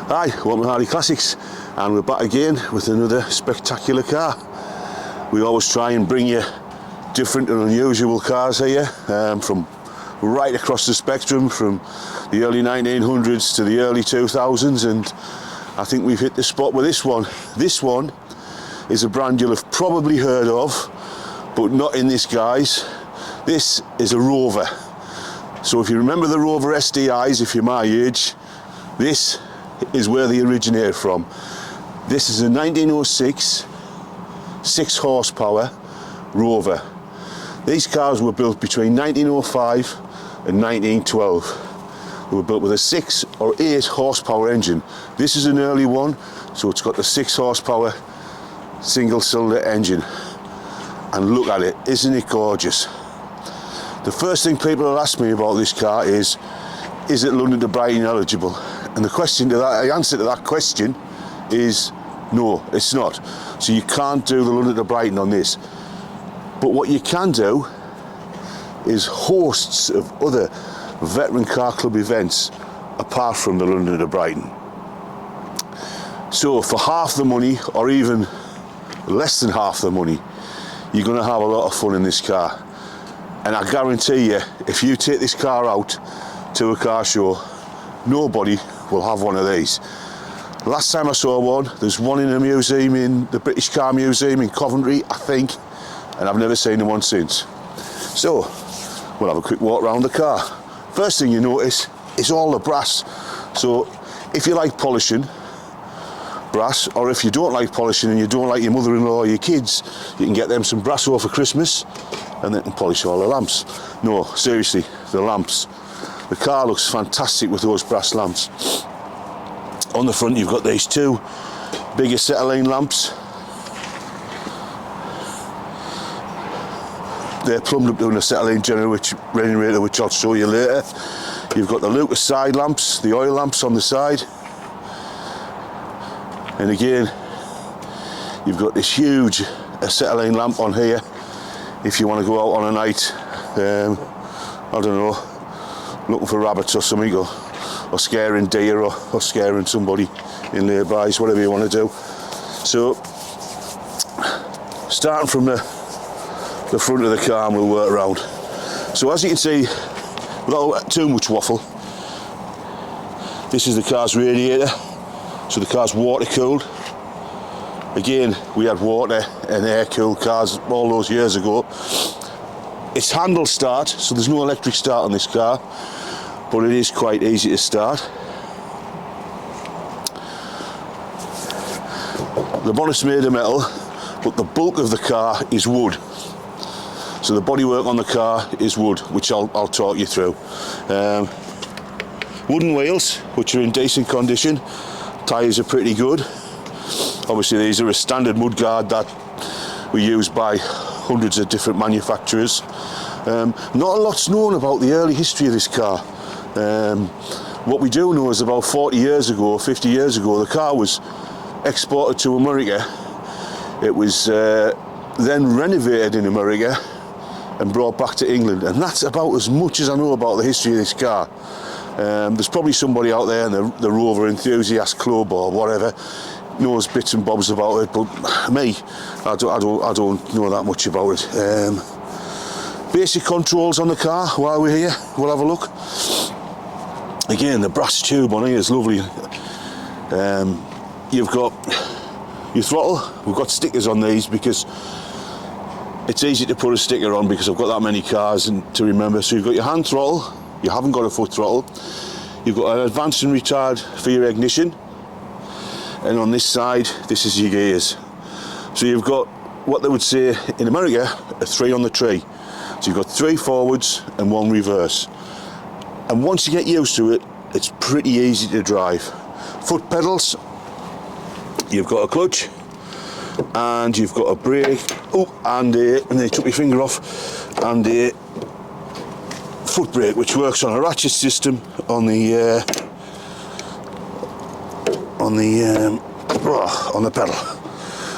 Hi, welcome to Hardy Classics, and we're back again with another spectacular car. We always try and bring you different and unusual cars here, from right across the spectrum, from the early 1900s to the early 2000s, and I think we've hit the spot with this one. This one is a brand you'll have probably heard of, but not in this guise. This is a Rover. So if you remember the Rover SDIs, if you're my age, this is where they originate from. This is a 1906 6 horsepower Rover. These cars were built between 1905 and 1912. They were built with a 6 or 8 horsepower engine. This is an early one, so it's got the 6 horsepower single cylinder engine. And look at it, isn't it gorgeous? The first thing people will ask me about this car is it London to Brighton eligible? And the answer to that question is no, it's not. So you can't do the London to Brighton on this. But what you can do is hosts of other veteran car club events apart from the London to Brighton. So for half the money, or even less than half the money, you're going to have a lot of fun in this car. And I guarantee you, if you take this car out to a car show, nobody will have one of these. Last time I saw one, there's one in a museum, in the British Car Museum in Coventry, I think, and I've never seen one since. So we'll have a quick walk around the car. First thing you notice is all the brass. So if you like polishing brass, or if you don't like polishing and you don't like your mother-in-law or your kids, you can get them some brass over for Christmas and they can polish all the lamps. No, seriously, the lamps. The car looks fantastic with those brass lamps. On the front you've got these two big acetylene lamps. They're plumbed up to an acetylene generator, which I'll show you later. You've got the Lucas side lamps, the oil lamps on the side. And again, you've got this huge acetylene lamp on here if you want to go out on a night, I don't know, looking for rabbits or something, or scaring deer, or scaring somebody in laybys, whatever you want to do. So, starting from the front of the car, and we'll work around. So as you can see, without too much waffle, this is the car's radiator. So the car's water cooled. Again, we had water and air cooled cars all those years ago. It's handle start, so there's no electric start on this car, but it is quite easy to start. The bonnet's made of metal, but the bulk of the car is wood. So the bodywork on the car is wood, which I'll talk you through. Wooden wheels, which are in decent condition. Tyres are pretty good. Obviously these are a standard mudguard that we use by hundreds of different manufacturers. Not a lot's known about the early history of this car. What we do know is about 40 years ago, 50 years ago, the car was exported to America. It was then renovated in America and brought back to England, and that's about as much as I know about the history of this car. There's probably somebody out there in the Rover enthusiast club or whatever knows bits and bobs about it, but me, I don't know that much about it. Basic controls on the car while we're here, we'll have a look. Again, the brass tube on here is lovely. You've got your throttle. We've got stickers on these because it's easy to put a sticker on because I've got that many cars and to remember. So you've got your hand throttle, you haven't got a foot throttle. You've got an advance and retard for your ignition. And on this side, this is your gears. So you've got what they would say in America, a 3 on the tree. So you've got 3 forwards and 1 reverse. And once you get used to it, it's pretty easy to drive. Foot pedals, you've got a clutch, and you've got a brake, and then you took your finger off, and a foot brake, which works on a ratchet system on the pedal,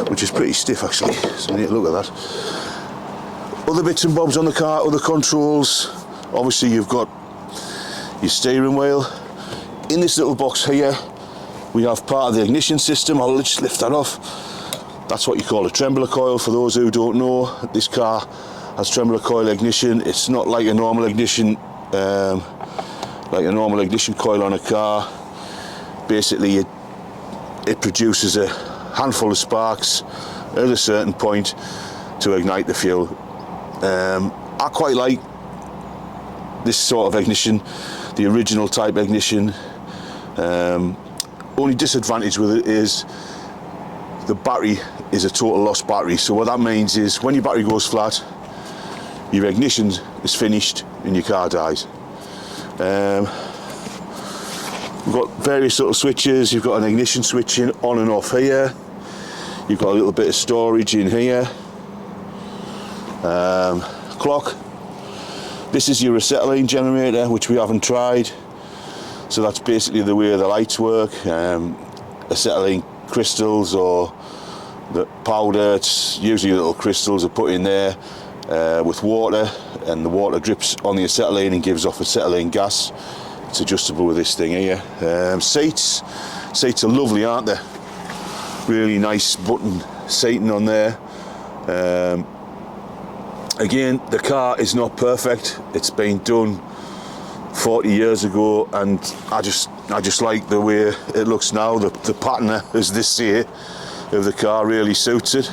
which is pretty stiff actually, so you need to look at that. Other bits and bobs on the car, other controls. Obviously you've got your steering wheel. In this little box here we have part of the ignition system. I'll just lift that off. That's what you call a trembler coil. For those who don't know, this car has trembler coil ignition. It's not like a normal ignition, coil on a car. Basically, it produces a handful of sparks at a certain point to ignite the fuel. I quite like this sort of ignition, the original type ignition. Only disadvantage with it is the battery is a total lost battery. So what that means is when your battery goes flat, your ignition is finished and your car dies. We've got various little switches. You've got an ignition switch in on and off here. You've got a little bit of storage in here. Clock. This is your acetylene generator, which we haven't tried. So that's basically the way the lights work. Acetylene crystals or the powder, it's usually little crystals are put in there with water, and the water drips on the acetylene and gives off acetylene gas. It's adjustable with this thing here. Seats are lovely, aren't they? Really nice button seating on there. Again, the car is not perfect. It's been done 40 years ago, and I just like the way it looks now. The pattern, as they say, of the car really suits it.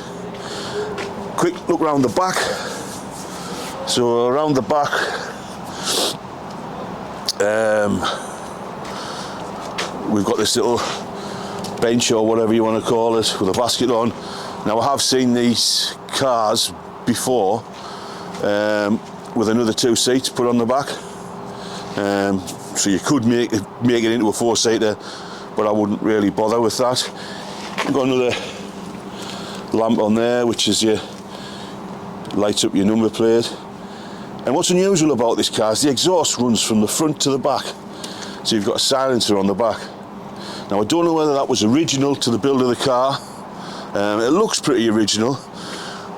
Quick look around the back. So around the back, we've got this little bench or whatever you want to call it with a basket on. Now, I have seen these cars before with another 2 seats put on the back. So you could make it into a 4-seater, but I wouldn't really bother with that. We've got another lamp on there, which is lights up your number plate. And what's unusual about this car is the exhaust runs from the front to the back. So you've got a silencer on the back. Now, I don't know whether that was original to the build of the car. It looks pretty original,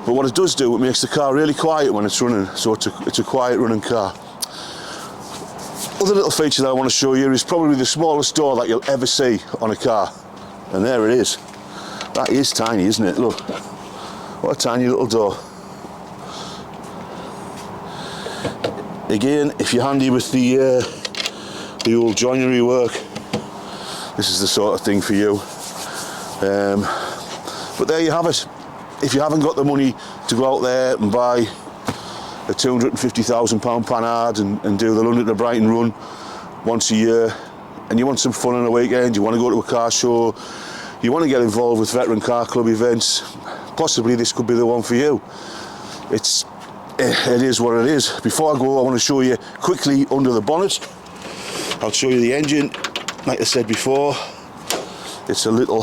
but what it does do, it makes the car really quiet when it's running. So it's a quiet running car. Other little feature that I want to show you is probably the smallest door that you'll ever see on a car. And there it is. That is tiny, isn't it? Look, what a tiny little door. Again, if you're handy with the old joinery work, this is the sort of thing for you. But there you have it. If you haven't got the money to go out there and buy a £250,000 Panhard and do the London to Brighton run once a year, and you want some fun on a weekend, you want to go to a car show, you want to get involved with veteran car club events, possibly this could be the one for you. It is what it is. Before I go, I want to show you quickly under the bonnet. I'll show you the engine. Like I said before, it's a little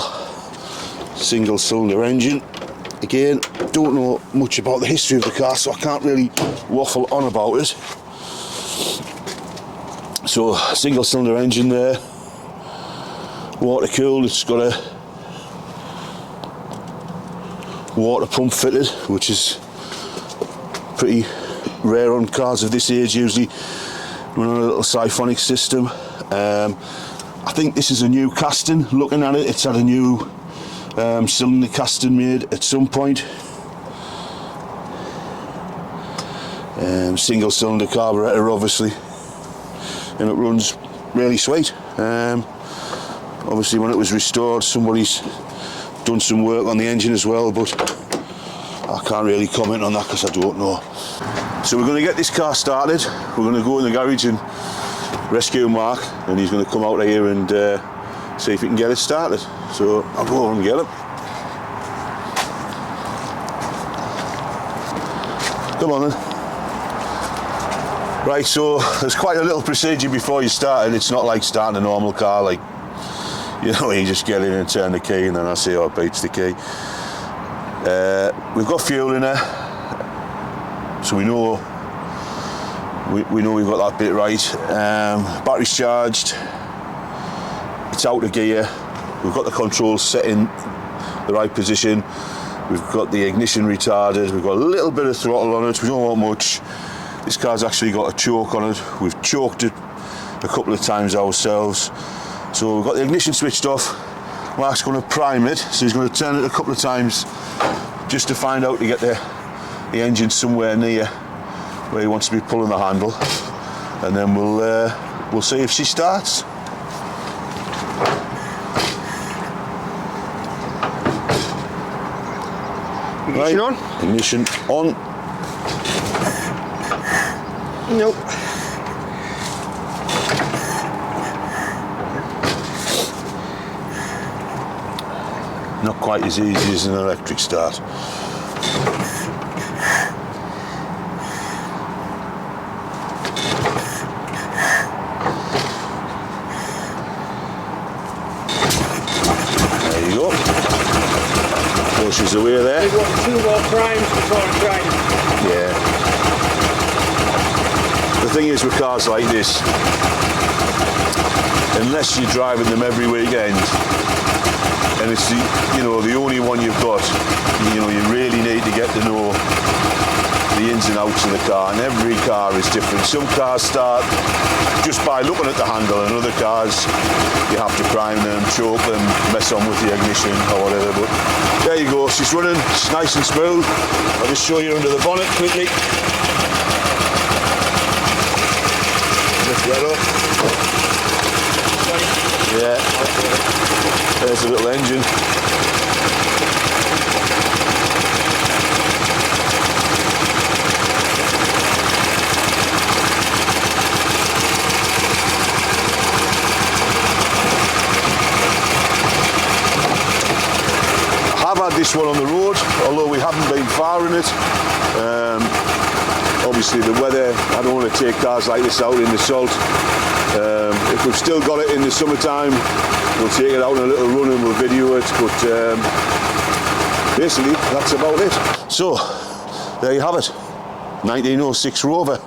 single cylinder engine. Again, don't know much about the history of the car, so I can't really waffle on about it. So, single cylinder engine there, water cooled. It's got a water pump fitted, which is pretty rare on cars of this age. Usually run on a little siphonic system. I think this is a new casting. Looking at it, it's had a new cylinder casting made at some point. Single cylinder carburetor, obviously, and it runs really sweet. Obviously, when it was restored, somebody's done some work on the engine as well, but I can't really comment on that because I don't know. So we're going to get this car started. We're going to go in the garage and rescue Mark, and he's going to come out here and see if he can get it started. So I'll go over and get him. Come on then. Right, so there's quite a little procedure before you start, and it's not like starting a normal car, like, you know, you just get in and turn the key and then I say, oh, it beats the key. We've got fuel in there, so we know we've got that bit right. Battery's charged, it's out of gear, we've got the controls set in the right position, we've got the ignition retarded, we've got a little bit of throttle on it, we don't want much. This car's actually got a choke on it, we've choked it a couple of times ourselves. So we've got the ignition switched off, Mark's going to prime it, so he's going to turn it a couple of times just to find out to get the engine somewhere near where he wants to be pulling the handle, and then we'll see if she starts. Ignition on? Ignition on. Nope. Not quite as easy as an electric start. There you go. Pushes away there. We've got 2 more primes before I'm trying. Yeah. The thing is with cars like this, unless you're driving them every weekend, and it's the only one you've got, you really need to get to know the ins and outs of the car, and every car is different. Some cars start just by looking at the handle, and other cars you have to prime them, choke them, mess on with the ignition or whatever. But there you go, she's running, it's nice and smooth. I'll just show you under the bonnet quickly. Lift that up. Yeah, there's a little engine. I've had this one on the road, although we haven't been far in it. Obviously the weather, I don't want to take cars like this out in the salt. If we've still got it in the summertime, we'll take it out on a little run and we'll video it, but basically that's about it. So there you have it, 1906 Rover.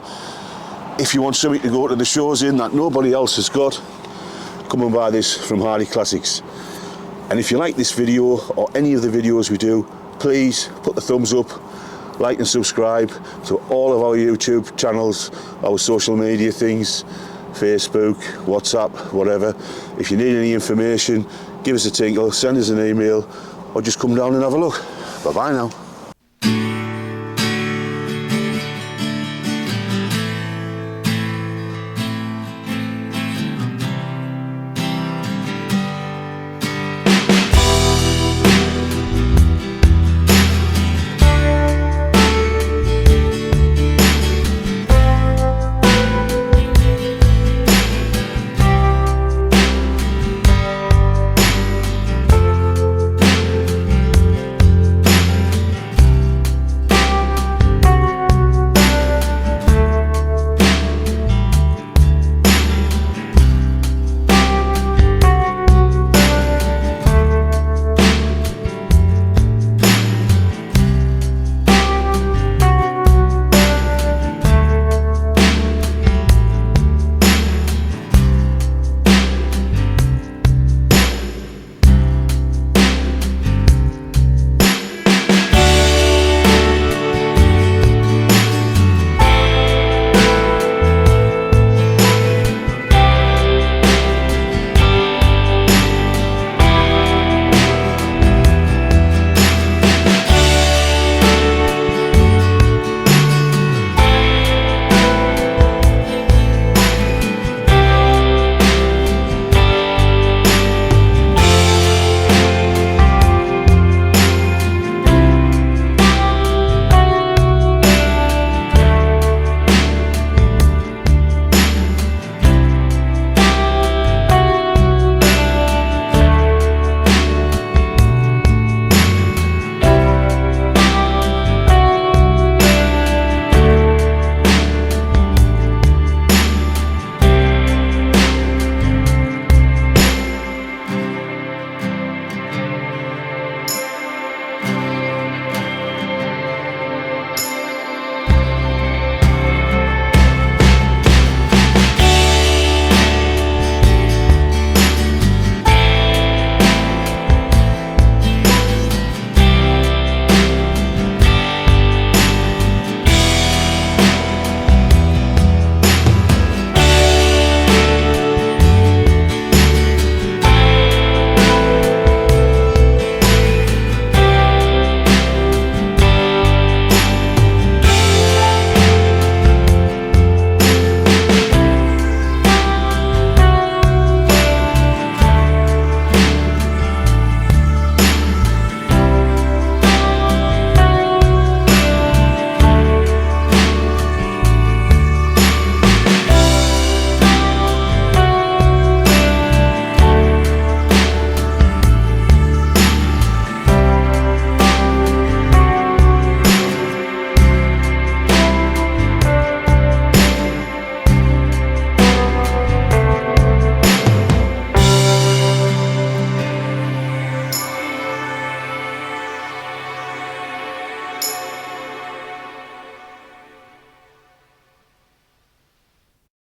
If you want something to go to the shows in that nobody else has got, come and buy this from Harley Classics. And if you like this video or any of the videos we do, please put the thumbs up, like and subscribe to all of our YouTube channels, our social media things, Facebook, WhatsApp, whatever. If you need any information, give us a tinkle, send us an email, or just come down and have a look. Bye bye now.